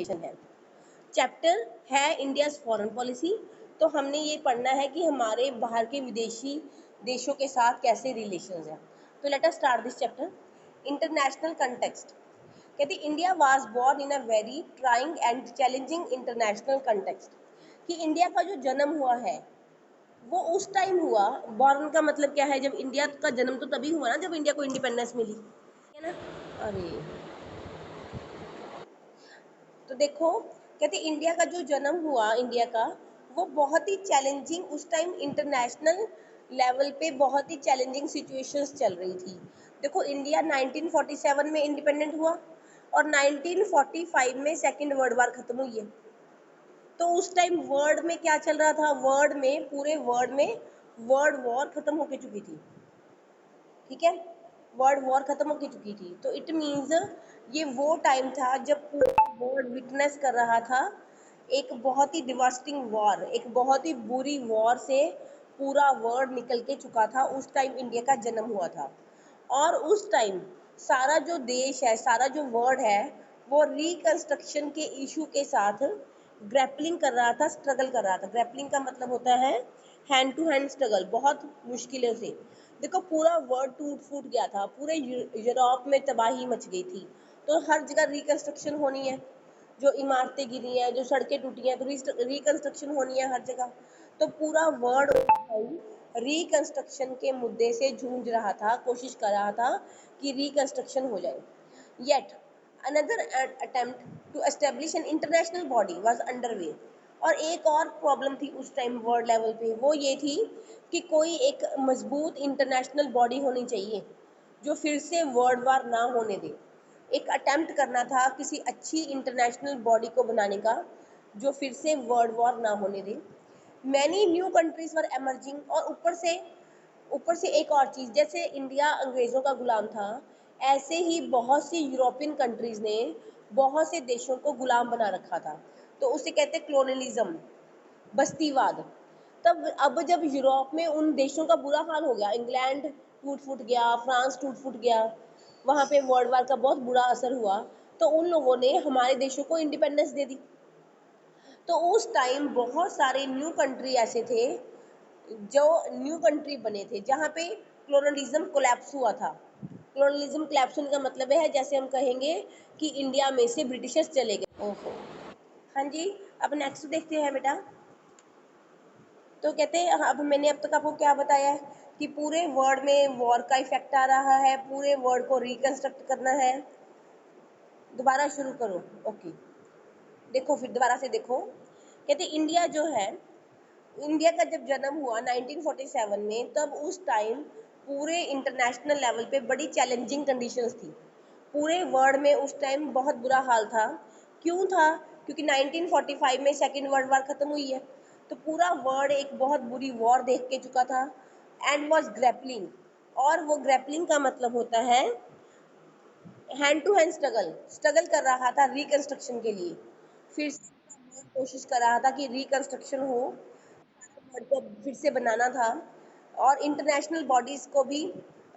Relation है। Chapter है India's foreign policy. तो हमने ये पढ़ना है कि हमारे बाहर के विदेशी देशों के साथ कैसे रिलेशंस हैं। तो let us start this chapter. International context. कहते India was born in a very trying and challenging international context. कि इंडिया का जो जन्म हुआ है वो उस टाइम हुआ। बॉर्न का मतलब क्या है, जब इंडिया का जन्म तो तभी हुआ ना जब इंडिया को इंडिपेंडेंस मिली, है ना। अरे तो देखो, कहते इंडिया का जो जन्म हुआ इंडिया का, वो बहुत ही चैलेंजिंग, उस टाइम इंटरनेशनल लेवल पे बहुत ही चैलेंजिंग सिचुएशंस चल रही थी। देखो इंडिया 1947 में इंडिपेंडेंट हुआ और 1945 में सेकेंड वर्ल्ड वार खत्म हुई है। तो उस टाइम वर्ल्ड में क्या चल रहा था, वर्ल्ड में, पूरे वर्ल्ड में वर्ल्ड वॉर खत्म होके चुकी थी। ठीक है, वर्ल्ड वॉर खत्म हो चुकी थी। तो इट मीन्स ये वो टाइम था जब पूरा वर्ल्ड विटनेस कर रहा था एक बहुत ही डिवास्टिंग वॉर, एक बहुत ही बुरी वॉर से पूरा वर्ल्ड निकल के चुका था। उस टाइम इंडिया का जन्म हुआ था और उस टाइम सारा जो देश है, सारा जो वर्ल्ड है, वो रिकंस्ट्रक्शन के इशू के साथ ग्रैपलिंग कर रहा था, स्ट्रगल कर रहा था। ग्रैपलिंग का मतलब होता है हैंड टू हैंड स्ट्रगल, बहुत मुश्किलों से। देखो पूरा वर्ल्ड टूट फूट गया था, पूरे यूरोप में तबाही मच गई थी। तो हर जगह रिकंस्ट्रक्शन होनी है, जो इमारतें गिरी हैं, जो सड़कें टूटी हैं, तो रिकंस्ट्रक्शन होनी है हर जगह। तो पूरा वर्ल्ड रिकंस्ट्रक्शन के मुद्दे से जूझ रहा था, कोशिश कर रहा था कि रिकंस्ट्रक्शन हो जाए। Yet another attempt to establish an international body was underway. और एक और प्रॉब्लम थी उस टाइम वर्ल्ड लेवल पे, वो ये थी कि कोई एक मजबूत इंटरनेशनल बॉडी होनी चाहिए जो फिर से वर्ल्ड वार ना होने दे। एक अटेम्प्ट करना था किसी अच्छी इंटरनेशनल बॉडी को बनाने का जो फिर से वर्ल्ड वॉर ना होने दे। Many new countries were emerging. और ऊपर से एक और चीज़, जैसे इंडिया अंग्रेज़ों का गुलाम था, ऐसे ही बहुत सी यूरोपियन कंट्रीज़ ने बहुत से देशों को गुलाम बना रखा था। तो उसे कहते हैं क्लोनलिज्म, बस्तीवाद। तब अब जब यूरोप में उन देशों का बुरा हाल हो गया, इंग्लैंड टूट फूट गया, फ्रांस टूट फूट गया, वहाँ पे वर्ल्ड वार का बहुत बुरा असर हुआ, तो उन लोगों ने हमारे देशों को इंडिपेंडेंस दे दी। तो उस टाइम बहुत सारे न्यू कंट्री ऐसे थे, जो न्यू कंट्री बने थे जहाँ पे क्लोनलिज्म कोलैप्स हुआ था। क्लोनलिज्म कोलैप्स होने का मतलब है, जैसे हम कहेंगे कि इंडिया में से ब्रिटिशर्स चले गए। ओहो, हाँ जी। अब नेक्स्ट देखते हैं बेटा। तो कहते हैं, अब मैंने अब तक आपको क्या बताया है कि पूरे वर्ल्ड में वॉर का इफेक्ट आ रहा है, पूरे वर्ल्ड को रिकंस्ट्रक्ट करना है। दोबारा शुरू करो, ओके। देखो फिर दोबारा से देखो, कहते इंडिया जो है, इंडिया का जब जन्म हुआ 1947 में, तब उस टाइम पूरे इंटरनेशनल लेवल पे बड़ी चैलेंजिंग कंडीशंस थी। पूरे वर्ल्ड में उस टाइम बहुत बुरा हाल था। क्यों था? क्योंकि 1945 में सेकेंड वर्ल्ड वार खत्म हुई है। तो पूरा वर्ल्ड एक बहुत बुरी वॉर देख के चुका था एंड वॉज ग्रैपलिंग। और वो ग्रैपलिंग का मतलब होता है hand to hand struggle, struggle कर रहा था रिकंस्ट्रक्शन के लिए। फिर से कोशिश कर रहा था कि रिकंस्ट्रक्शन हो, वर्ल्ड को फिर से बनाना था और इंटरनेशनल बॉडीज़ को भी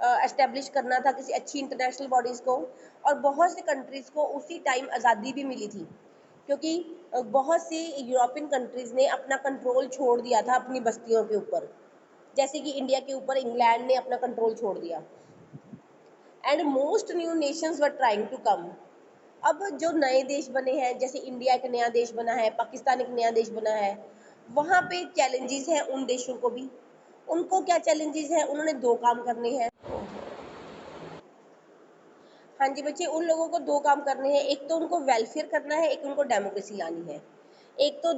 एस्टेब्लिश करना था, किसी अच्छी इंटरनेशनल बॉडीज़ को। और बहुत से कंट्रीज़ को उसी टाइम आज़ादी भी मिली थी, क्योंकि बहुत सी यूरोपियन कंट्रीज़ ने अपना कंट्रोल छोड़ दिया था अपनी बस्तियों के ऊपर, जैसे कि इंडिया के ऊपर इंग्लैंड ने अपना कंट्रोल छोड़ दिया। And most new nations were trying to come. अब जो नए देश बने हैं, जैसे इंडिया एक नया देश बना है, पाकिस्तान एक नया देश बना है, वहाँ पे चैलेंजेस हैं उन देशों को भी। उनको क्या चैलेंजेस हैं? उन्होंने दो काम करने हैं। हाँ जी बच्चे, उन लोगों को दो काम करने हैं, एक तो उनको वेलफेयर करना है, एक उनको डेमोक्रेसी लानी है। एक तो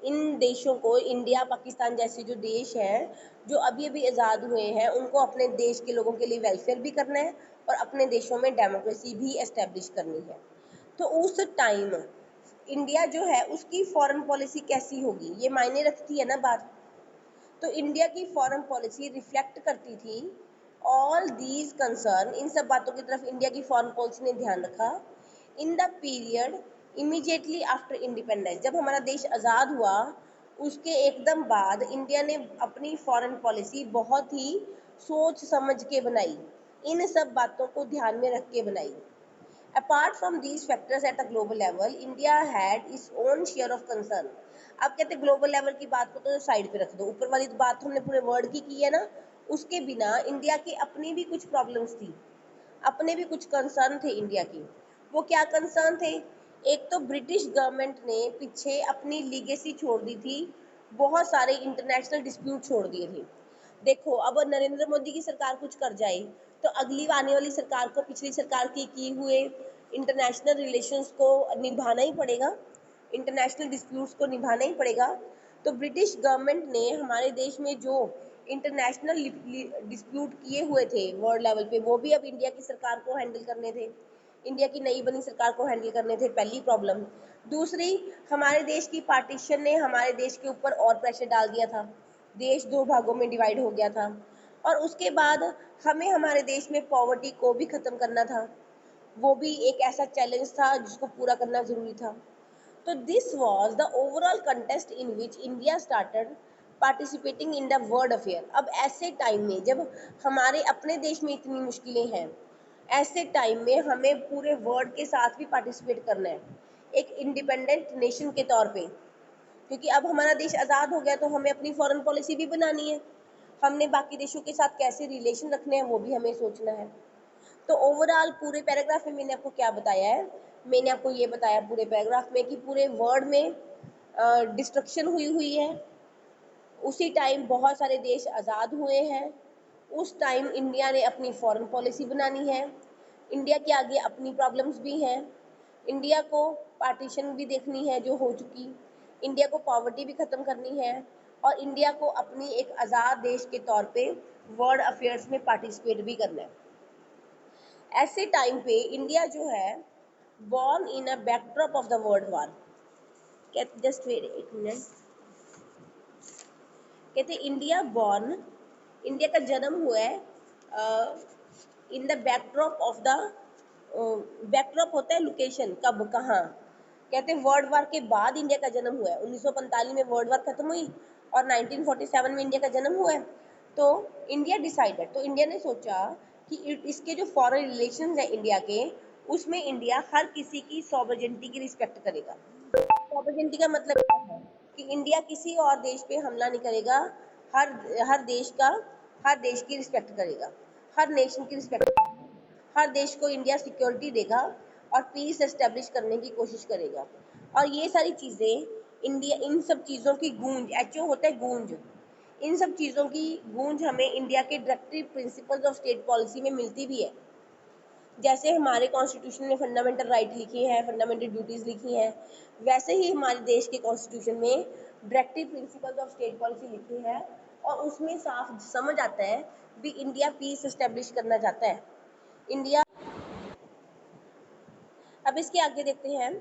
इन देशों को, इंडिया पाकिस्तान जैसे जो देश हैं जो अभी अभी आज़ाद हुए हैं, उनको अपने देश के लोगों के लिए वेलफेयर भी करना है और अपने देशों में डेमोक्रेसी भी एस्टेब्लिश करनी है। तो उस टाइम इंडिया जो है उसकी फॉरेन पॉलिसी कैसी होगी, ये मायने रखती है ना बात। तो इंडिया की फॉरेन पॉलिसी रिफ्लेक्ट करती थी ऑल दीज कंसर्न। इन सब बातों की तरफ इंडिया की फॉरेन पॉलिसी ने ध्यान रखा। In the period immediately after independence, जब हमारा देश आज़ाद हुआ उसके एकदम बाद इंडिया ने अपनी फॉरेन पॉलिसी बहुत ही सोच समझ के बनाई, इन सब बातों को ध्यान में रख के बनाई। Apart from these factors at a global level, India had its own share of concern. अब कहते ग्लोबल लेवल की बात को तो साइड पे रख दो, ऊपर वाली बात तो हमने पूरे वर्ल्ड की है ना, उसके बिना इंडिया की अपनी भी कुछ प्रॉब्लम्स थी, अपने भी कुछ कंसर्न थे इंडिया की। वो क्या कंसर्न थे? एक तो ब्रिटिश गवर्नमेंट ने पीछे अपनी लीगेसी छोड़ दी थी, बहुत सारे इंटरनेशनल डिस्प्यूट छोड़ दिए थे। देखो अब नरेंद्र मोदी की सरकार कुछ कर जाए तो अगली आने वाली सरकार को पिछली सरकार की किए हुए इंटरनेशनल रिलेशंस को निभाना ही पड़ेगा, इंटरनेशनल डिस्प्यूट्स को निभाना ही पड़ेगा। तो ब्रिटिश गवर्नमेंट ने हमारे देश में जो इंटरनेशनल डिस्प्यूट किए हुए थे वर्ल्ड लेवल पे, वो भी अब इंडिया की सरकार को हैंडल करने थे, इंडिया की नई बनी सरकार को हैंडल करने थे, पहली प्रॉब्लम। दूसरी, हमारे देश की पार्टीशन ने हमारे देश के ऊपर और प्रेशर डाल दिया था, देश दो भागों में डिवाइड हो गया था। और उसके बाद हमें हमारे देश में पॉवर्टी को भी ख़त्म करना था, वो भी एक ऐसा चैलेंज था जिसको पूरा करना ज़रूरी था। तो this was the overall contest in which India started participating in the world affair. अब ऐसे टाइम में जब हमारे अपने देश में इतनी मुश्किलें हैं, ऐसे टाइम में हमें पूरे वर्ल्ड के साथ भी पार्टिसिपेट करना है, एक इंडिपेंडेंट नेशन के तौर पे, क्योंकि अब हमारा देश आज़ाद हो गया तो हमें अपनी फॉरेन पॉलिसी भी बनानी है, हमने बाकी देशों के साथ कैसे रिलेशन रखने हैं वो भी हमें सोचना है। तो ओवरऑल पूरे पैराग्राफ में मैंने आपको क्या बताया है? मैंने आपको ये बताया पूरे पैराग्राफ में कि पूरे वर्ल्ड में डिस्ट्रक्शन हुई है, उसी टाइम बहुत सारे देश आज़ाद हुए हैं, उस टाइम इंडिया ने अपनी फॉरेन पॉलिसी बनानी है, इंडिया के आगे अपनी प्रॉब्लम्स भी हैं, इंडिया को पार्टीशन भी देखनी है जो हो चुकी, इंडिया को पॉवर्टी भी ख़त्म करनी है, और इंडिया को अपनी एक आज़ाद देश के तौर पे वर्ल्ड अफेयर्स में पार्टिसिपेट भी करना है। ऐसे टाइम पे इंडिया जो है born in a backdrop of the world war, just wait एक मिनट, कहते इंडिया बॉर्न, इंडिया का जन्म हुआ है in the backdrop of the, backdrop होता है लोकेशन, कब कहाँ, कहते हैं वर्ल्ड वार के बाद इंडिया का जन्म हुआ है। 1945 में वर्ल्ड वार खत्म हुई और 1947 में इंडिया का जन्म हुआ है। तो इंडिया डिसाइडेड, तो इंडिया ने सोचा कि इसके जो फॉरेन रिलेशन है इंडिया के, उसमें इंडिया हर किसी की सॉवरेनिटी की रिस्पेक्ट करेगा। सॉवरेनिटी का मतलब क्या है कि इंडिया किसी और देश पे हमला नहीं करेगा, हर हर देश का, हर देश की रिस्पेक्ट करेगा, हर नेशन की रिस्पेक्ट, हर देश को इंडिया सिक्योरिटी देगा और पीस एस्टेब्लिश करने की कोशिश करेगा। और ये सारी चीज़ें इंडिया, इन सब चीज़ों की गूंज, एचओ होता है गूंज, इन सब चीज़ों की गूंज हमें इंडिया के directive principles of state policy में मिलती भी है। जैसे हमारे कॉन्स्टिट्यूशन में फंडामेंटल राइट लिखे हैं, फंडामेंटल ड्यूटीज़ लिखी हैं, वैसे ही हमारे देश के कॉन्स्टिट्यूशन में directive principles of state policy लिखी है, और उसमें साफ समझ आता है भी इंडिया पीस एस्टेब्लिश करना चाहता है, इंडिया। अब इसके आगे देखते हैं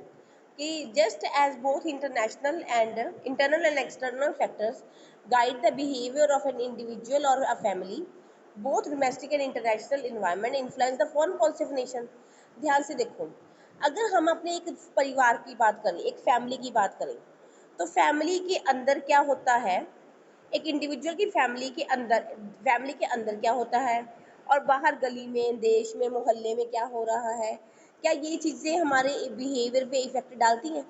कि just as both internal and external factors guide the behaviour of an individual और a family, both domestic and international environment influence the foreign policy of nation. ध्यान से देखो, अगर हम अपने एक परिवार की बात करें, एक फैमिली की बात करें, तो फैमिली के अंदर क्या होता है, एक इंडिविजुअल की फैमिली के अंदर क्या होता है, और बाहर गली में, देश में, मोहल्ले में क्या हो रहा है, क्या ये चीज़ें हमारे बिहेवियर पे इफेक्ट डालती हैं,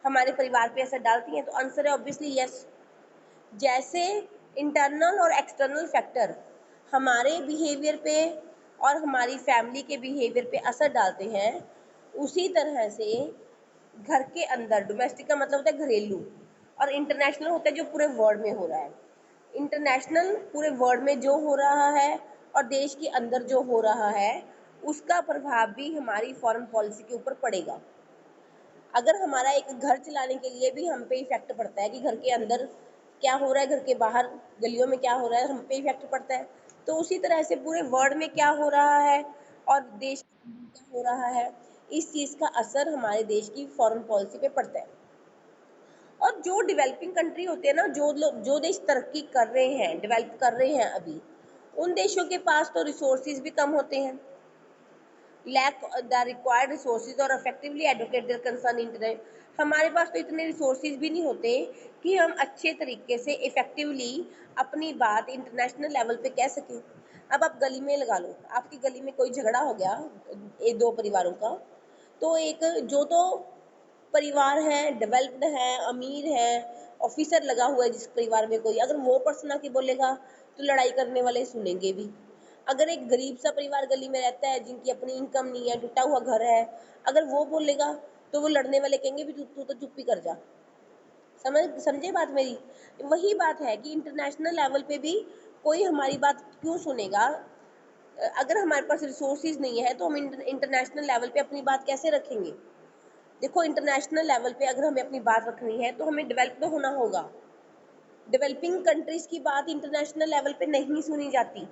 हमारे परिवार पे असर डालती हैं? तो आंसर है ऑब्वियसली यस। जैसे इंटरनल और एक्सटर्नल फैक्टर हमारे बिहेवियर पे और हमारी फैमिली के बिहेवियर पे असर डालते हैं, उसी तरह से घर के अंदर, डोमेस्टिक का मतलब होता है घरेलू, और इंटरनेशनल होता है जो पूरे वर्ल्ड में हो रहा है। इंटरनेशनल पूरे वर्ल्ड में जो हो रहा है और देश के अंदर जो हो रहा है, उसका प्रभाव भी हमारी फॉरेन पॉलिसी के ऊपर पड़ेगा। अगर हमारा एक घर चलाने के लिए भी हम पे इफेक्ट पड़ता है कि घर के अंदर क्या हो रहा है, घर के बाहर गलियों में क्या हो रहा है, हम पे इफेक्ट पड़ता है, तो उसी तरह से पूरे वर्ल्ड में क्या हो रहा है और देश में क्या हो रहा है, इस चीज़ का असर हमारे देश की फॉरेन पॉलिसी पे पड़ता है। और जो डेवलपिंग कंट्री होते हैं ना, जो देश तरक्की कर रहे हैं, डेवलप कर रहे हैं अभी, उन देशों के पास तो रिसोर्सेज भी कम होते हैं, लैक द रिक्वायर्ड रिसोर्सेज और effectively advocate their concern internet. हमारे पास तो इतने रिसोर्सेज भी नहीं होते कि हम अच्छे तरीके से इफेक्टिवली अपनी बात इंटरनेशनल लेवल पे कह सकें। अब आप गली में लगा लो, आपकी गली में कोई झगड़ा हो गया एक दो परिवारों का, तो एक जो तो परिवार है, डेवलप्ड है, अमीर है, ऑफिसर लगा हुआ है जिस परिवार में कोई, अगर वो पर्सन आके बोलेगा तो लड़ाई करने वाले सुनेंगे भी। अगर एक गरीब सा परिवार गली में रहता है जिनकी अपनी इनकम नहीं है, टूटा हुआ घर है, अगर वो बोलेगा तो वो लड़ने वाले कहेंगे भी तू तो चुप ही कर जा। समझे बात मेरी? वही बात है कि इंटरनेशनल लेवल पे भी कोई हमारी बात क्यों सुनेगा? अगर हमारे पास रिसोर्सेज नहीं है तो हम इंटरनेशनल लेवल पे अपनी बात कैसे रखेंगे? देखो, इंटरनेशनल लेवल पे अगर हमें अपनी बात रखनी है तो हमें डेवलप्ड होना होगा। डेवलपिंग कंट्रीज की बात इंटरनेशनल लेवल पे नहीं सुनी जाती।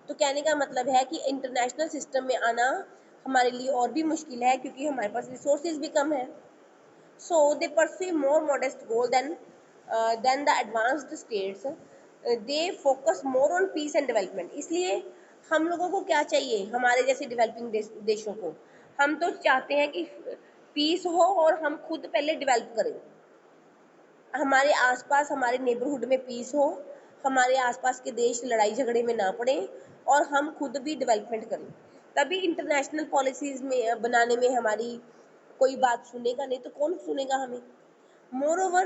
तो कहने का मतलब है कि इंटरनेशनल सिस्टम में आना हमारे लिए और भी मुश्किल है क्योंकि हमारे पास रिसोर्सेज भी कम है। So they pursue more modest goal than the advanced states. They focus more on peace and development. इसलिए हम लोगों को क्या चाहिए, हमारे जैसे डेवलपिंग देशों को, हम तो चाहते हैं कि पीस हो और हम खुद पहले डेवलप करें। हमारे आसपास, हमारे नेबरहुड में पीस हो, हमारे आसपास के देश लड़ाई झगड़े में ना पड़े और हम खुद भी डेवलपमेंट करें, तभी इंटरनेशनल पॉलिसीज में बनाने में हमारी कोई बात सुनेगा, नहीं तो कौन सुनेगा हमें? Moreover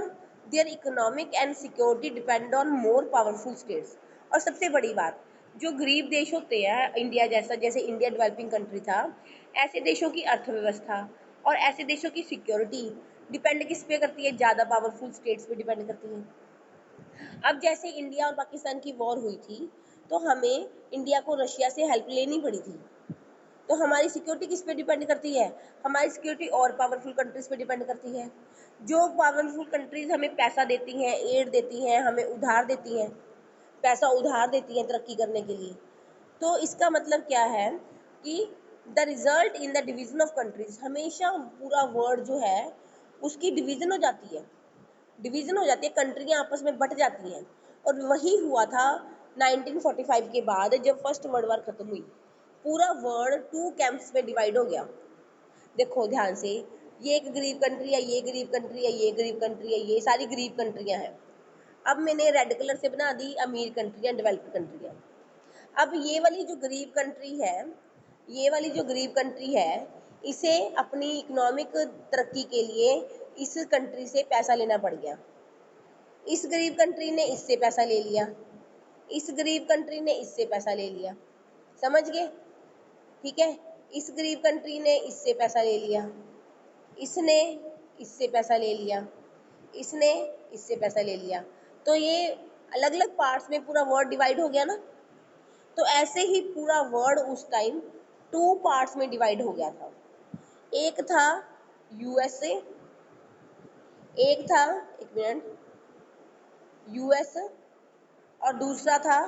their economic and security depend on more powerful states. और सबसे बड़ी बात, जो गरीब देश होते हैं इंडिया जैसा, जैसे इंडिया डेवलपिंग कंट्री था, ऐसे देशों की अर्थव्यवस्था और ऐसे देशों की सिक्योरिटी डिपेंड किस पे करती है? ज़्यादा पावरफुल स्टेट्स पे डिपेंड करती है। अब जैसे इंडिया और पाकिस्तान की वॉर हुई थी तो हमें इंडिया को रशिया से हेल्प लेनी पड़ी थी, तो हमारी सिक्योरिटी किस पे डिपेंड करती है? हमारी सिक्योरिटी और पावरफुल कंट्रीज पे डिपेंड करती है। जो पावरफुल कंट्रीज हमें पैसा देती हैं, एड देती हैं, हमें उधार देती हैं, पैसा उधार देती हैं तरक्की करने के लिए, तो इसका मतलब क्या है कि the result in the division of countries, हमेशा पूरा वर्ल्ड जो है उसकी डिवीजन हो जाती है, कंट्रियां आपस में बट जाती हैं। और वही हुआ था 1945 के बाद, जब फर्स्ट वर्ल्ड वॉर खत्म हुई, पूरा वर्ल्ड टू कैंप्स में डिवाइड हो गया। देखो ध्यान से, ये एक गरीब कंट्री है, ये गरीब कंट्री है, ये गरीब कंट्री है, ये सारी गरीब कंट्रियां हैं। अब मैंने रेड कलर से बना दी अमीर कंट्रियां, डेवलप्ड कंट्रियां। अब ये वाली जो गरीब कंट्री है, ये वाली जो गरीब कंट्री है, इसे अपनी इकोनॉमिक तरक्की के लिए इस कंट्री से पैसा लेना पड़ गया। इस गरीब कंट्री ने इससे पैसा ले लिया, इस गरीब कंट्री ने इससे पैसा ले लिया, समझ गए? ठीक है, इस गरीब कंट्री ने इससे पैसा ले लिया, इसने इससे पैसा ले लिया, इसने इससे पैसा ले लिया, तो ये अलग अलग पार्ट्स में पूरा वर्ल्ड डिवाइड हो गया ना। तो ऐसे ही पूरा वर्ल्ड उस टाइम टू पार्ट्स में डिवाइड हो गया था। एक था यूएसए, एक था, एक मिनट, यूएस, और दूसरा था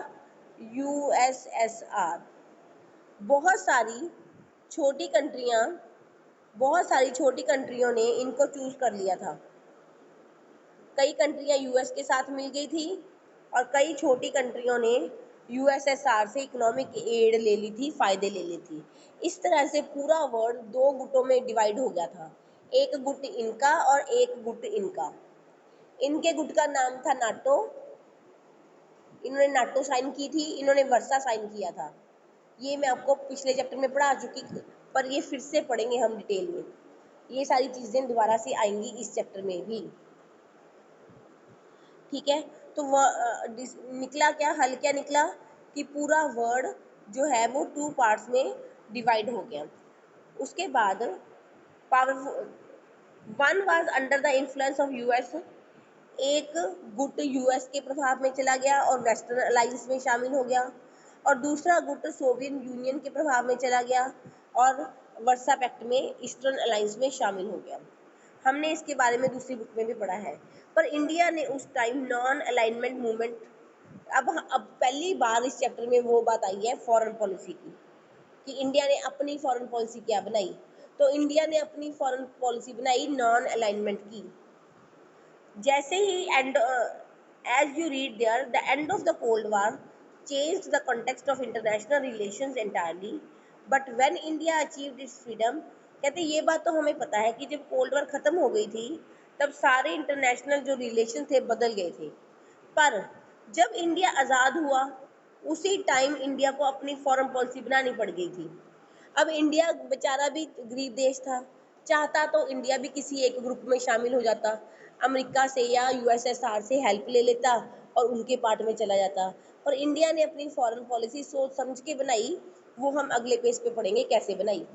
यूएसएसआर। बहुत सारी छोटी कंट्रियां, बहुत सारी छोटी कंट्रियों ने इनको चूज कर लिया था। कई कंट्रियां यूएस के साथ मिल गई थी और कई छोटी कंट्रियों ने यूएसएसआर से इकोनॉमिक एड ले ली थी, फायदे ले ली थी। इस तरह से पूरा वर्ल्ड दो गुटों में डिवाइड हो गया था, एक गुट इनका और एक गुट इनका। इनके गुट का नाम था नाटो, इन्होंने नाटो साइन की थी, इन्होंने वर्सा साइन किया था। ये मैं आपको पिछले चैप्टर में पढ़ा चुकी, पर ये फिर से पढ़ेंगे हम डिटेल में, ये सारी चीजें दोबारा से आएंगी इस चैप्टर में भी। ठीक है, तो निकला क्या, हल क्या निकला कि पूरा वर्ल्ड जो है वो टू पार्ट्स में डिवाइड हो गया। उसके बाद powerful one was under the influence of US, एक गुट यूएस के प्रभाव में चला गया और वेस्टर्न अलायंस में शामिल हो गया, और दूसरा गुट सोवियत यूनियन के प्रभाव में चला गया और वर्सा पैक्ट में ईस्टर्न अलायंस में शामिल हो गया। हमने इसके बारे में दूसरी बुक में भी पढ़ा है। पर इंडिया ने उस टाइम नॉन अलाइनमेंट मूवमेंट, अब पहली बार इस चैप्टर में वो बात आई है फॉरेन पॉलिसी की, कि इंडिया ने अपनी फॉरेन पॉलिसी क्या बनाई। तो इंडिया ने अपनी फॉरेन पॉलिसी बनाई नॉन अलाइनमेंट की। जैसे ही and, as you read there, the end of the cold war changed the context of international relations entirely, but when India achieved its freedom, कहते ये बात तो हमें पता है कि जब कोल्ड वॉर खत्म हो गई थी तब सारे इंटरनेशनल जो रिलेशन थे बदल गए थे। पर जब इंडिया आज़ाद हुआ उसी टाइम इंडिया को अपनी फॉरेन पॉलिसी बनानी पड़ गई थी। अब इंडिया बेचारा भी गरीब देश था, चाहता तो इंडिया भी किसी एक ग्रुप में शामिल हो जाता, अमेरिका से या यूएसएसआर से हेल्प ले लेता और उनके पार्ट में चला जाता। पर इंडिया ने अपनी फॉरेन पॉलिसी सोच समझ के बनाई, वो हम अगले पेज पे पढ़ेंगे कैसे बनाई।